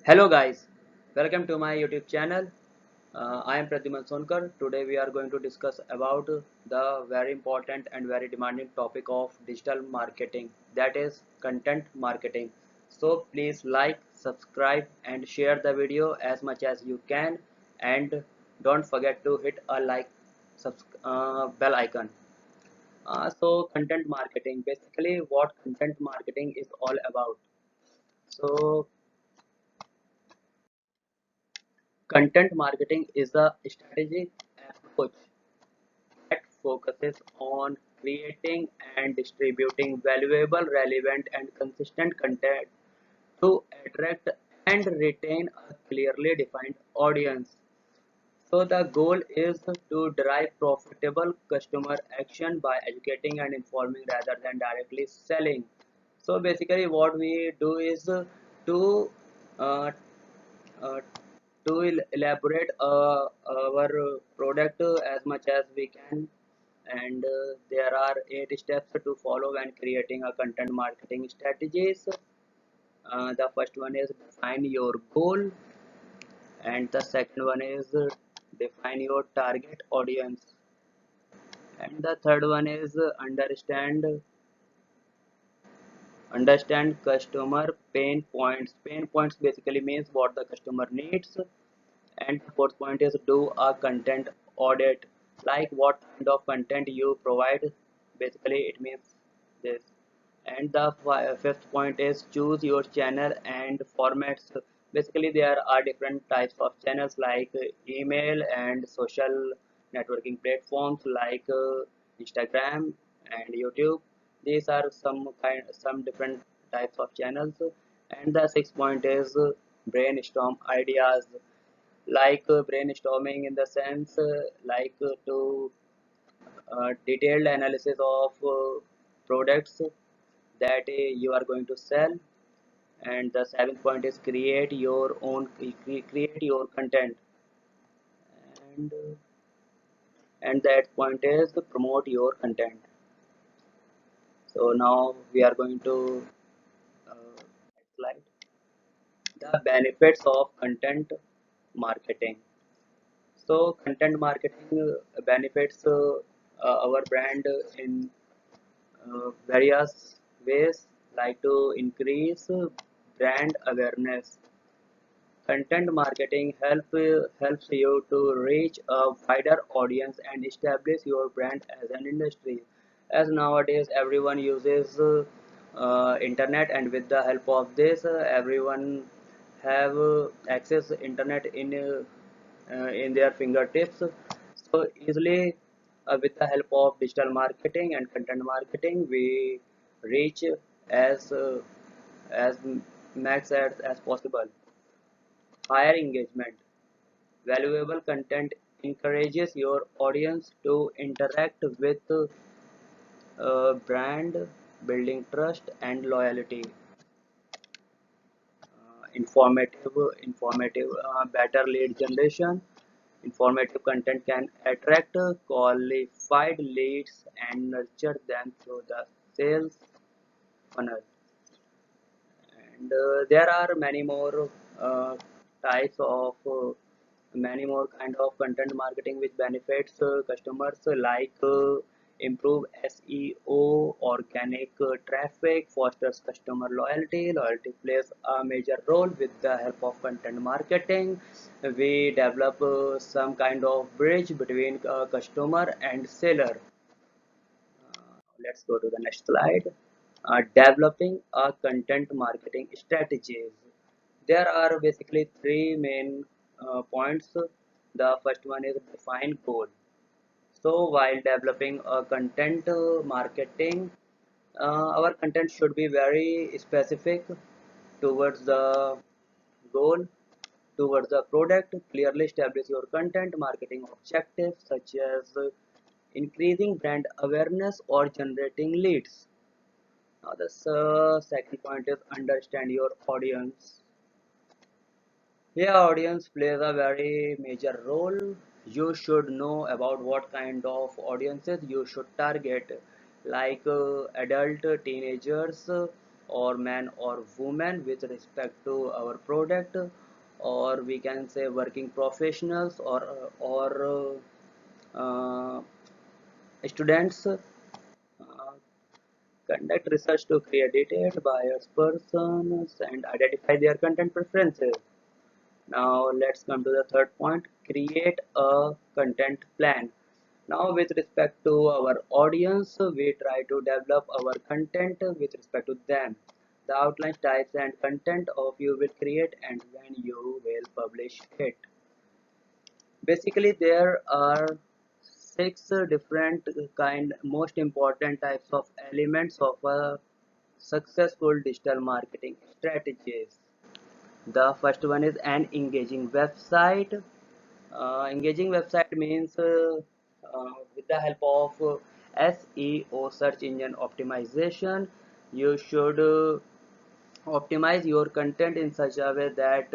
Hello guys, welcome to my YouTube channel. I am Prathiman Sonkar. Today we are going to discuss about the very important and very demanding topic of digital marketing, that is content marketing. So please like, subscribe and share the video as much as you can, and don't forget to hit a like bell icon. So content marketing, basically what content marketing is all about. So content marketing is a strategic approach that focuses on creating and distributing valuable, relevant, and consistent content to attract and retain a clearly defined audience. So the goal is to drive profitable customer action by educating and informing rather than directly selling. So basically what we do is to uh, uh, elaborate our product as much as we can, and there are 8 steps to follow when creating a content marketing strategies. The first one is define your goal, and the second one is define your target audience, and the third one is understand customer pain points basically means what the customer needs. And the fourth point is do a content audit, like what kind of content you provide, basically it means this. And the fifth point is choose your channel and formats. Basically there are different types of channels like email and social networking platforms like Instagram and YouTube. These are some different types of channels. And the sixth point is brainstorm ideas, like brainstorming in the sense to detailed analysis of products that you are going to sell. And the seventh point is create your content. And uh, and that point is promote your content. So now we are going to next slide, the benefits of content marketing. So content marketing benefits our brand in various ways, like to increase brand awareness. Content marketing helps you to reach a wider audience and establish your brand as an industry. As nowadays everyone uses internet, and with the help of this, everyone have access internet in their fingertips. So easily, with the help of digital marketing and content marketing, we reach as uh, as max as possible. Higher engagement. Valuable content encourages your audience to interact with brand, building trust and loyalty. Better lead generation. Informative content can attract qualified leads and nurture them through the sales funnel. And there are types of many more kind of content marketing which benefits customers, like improve SEO, organic traffic, fosters customer loyalty. Loyalty plays a major role with the help of content marketing. We develop some kind of bridge between customer and seller. Let's go to the next slide. Developing a content marketing strategies. There are basically three main points. The first one is define goal. So while developing a content marketing, our content should be very specific towards the goal, towards the product. Clearly establish your content marketing objectives, such as increasing brand awareness or generating leads. Now the second point is understand your audience. Here audience plays a very major role. You should know about what kind of audiences you should target, like adult, teenagers, or man or woman with respect to our product, or we can say working professionals or students. Conduct research to create detailed buyers personas and identify their content preferences. Now let's come to the third point, create a content plan. Now with respect to our audience, we try to develop our content with respect to them. The outline, types and content of you will create and when you will publish it. Basically there are six different most important types of elements of a successful digital marketing strategies. The first one is an engaging website. Engaging website means with the help of SEO, search engine optimization, you should optimize your content in such a way that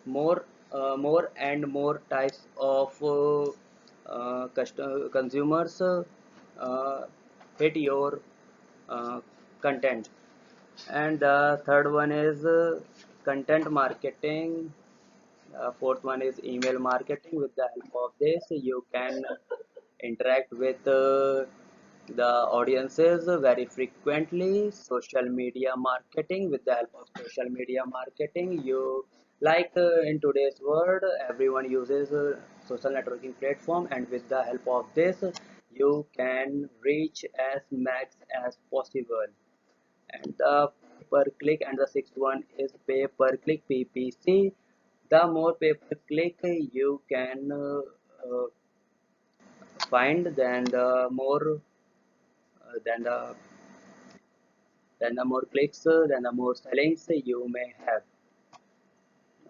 more and more types of consumers uh, hit your uh, content. And the third one is content marketing. Fourth one is email marketing. With the help of this, you can interact with the audiences very frequently. Social media marketing. With the help of social media marketing, you like in today's world, everyone uses social networking platform, and with the help of this, you can reach as max as possible. And the per click, and the sixth one is pay per click PPC. The more pay per click you can find, then the more then the more clicks, then the more sellings you may have.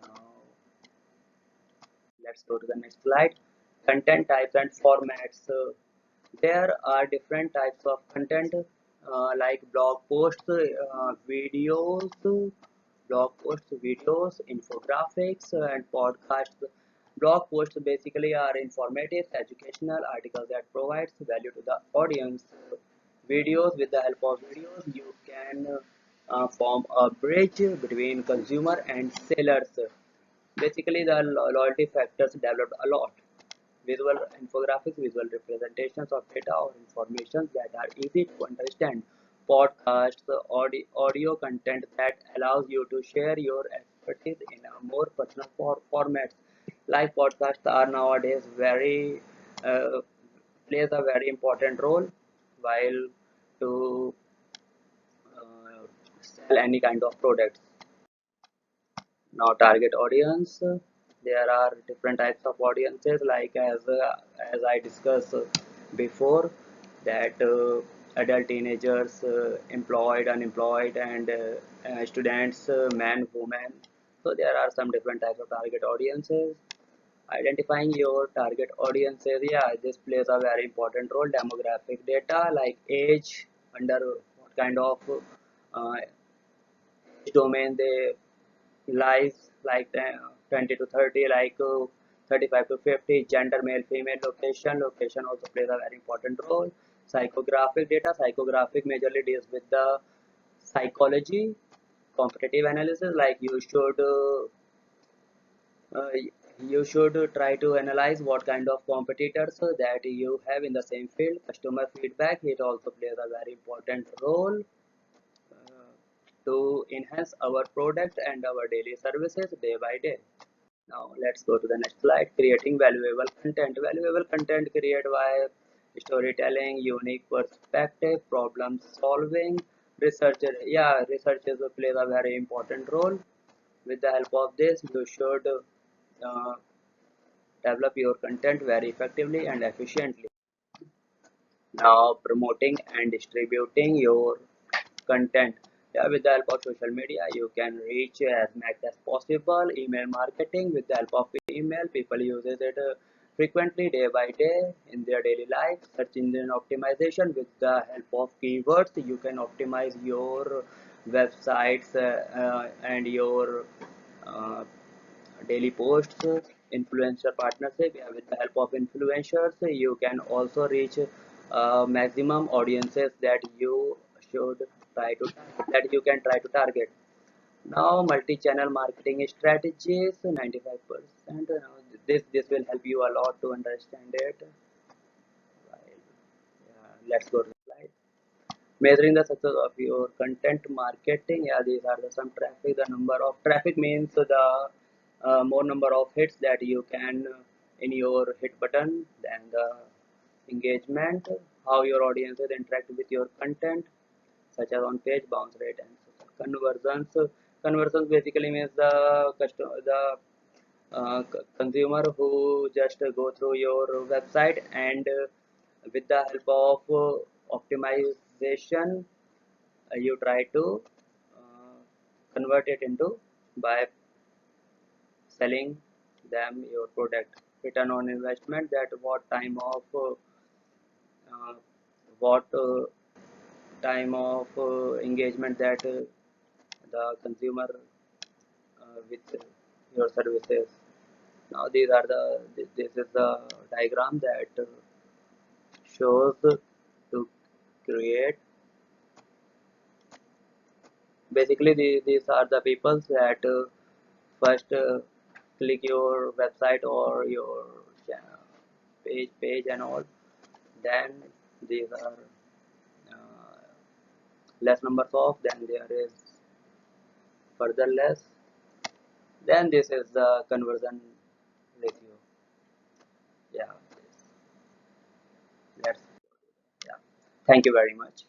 Now let's go to the next slide. Content types and formats. There are different types of content like blog posts, videos, infographics, and podcasts. Blog posts basically are informative, educational articles that provides value to the audience. Videos, with the help of videos, you can form a bridge between consumer and sellers. Basically, the loyalty factors developed a lot. Visual infographics, visual representations of data or information that are easy to understand. Podcasts, audio content that allows you to share your expertise in a more personal format. Live podcasts are nowadays very plays a very important role while to sell any kind of products. Now target audience, there are different types of audiences, like as I discussed before, that adult, teenagers, employed, unemployed, and students, men, women. So there are some different types of target audiences. Identifying your target audiences, yeah, this plays a very important role. Demographic data like age, under what kind of domain they lies, like 20 to 30, like 35 to 50, gender, male, female, location also plays a very important role. Psychographic data, psychographic majorly deals with the psychology. Competitive analysis, like uh, you should try to analyze what kind of competitors that you have in the same field. Customer feedback, it also plays a very important role uh, to enhance our product and our daily services day by day. Now let's go to the next slide. Creating valuable content. Valuable content created by storytelling, unique perspective, problem solving. Researcher, yeah, researchers plays a very important role. With the help of this, you should develop your content very effectively and efficiently. Now promoting and distributing your content. Yeah, with the help of social media, you can reach as much as possible. Email marketing, with the help of email, people uses it frequently day by day in their daily life. Search engine optimization, with the help of keywords, you can optimize your websites and your uh, daily posts. Influencer partnership, yeah, with the help of influencers, you can also reach maximum audiences that you should try to that you can try to target. Now multi-channel marketing strategies 95%. Now this will help you a lot to understand it. Right. Yeah, let's go to the slide. Measuring the success of your content marketing. Yeah, these are the some traffic. The number of traffic means the more number of hits that you can in your hit button. Then the engagement, how your audiences interact with your content, such as on page bounce rate and conversions. Conversions basically means the customer, the consumer who just go through your website and with the help of optimization you try to uh, convert it into by selling them your product. Return on investment, that uh, what time of engagement that the consumer with your services. Now these are the this is the diagram that shows to create. Basically these are the people that first click your website or your page and all. Then these are uh, less numbers of, then there is further less, then this is the conversion ratio. Yeah, that's, yeah, thank you very much.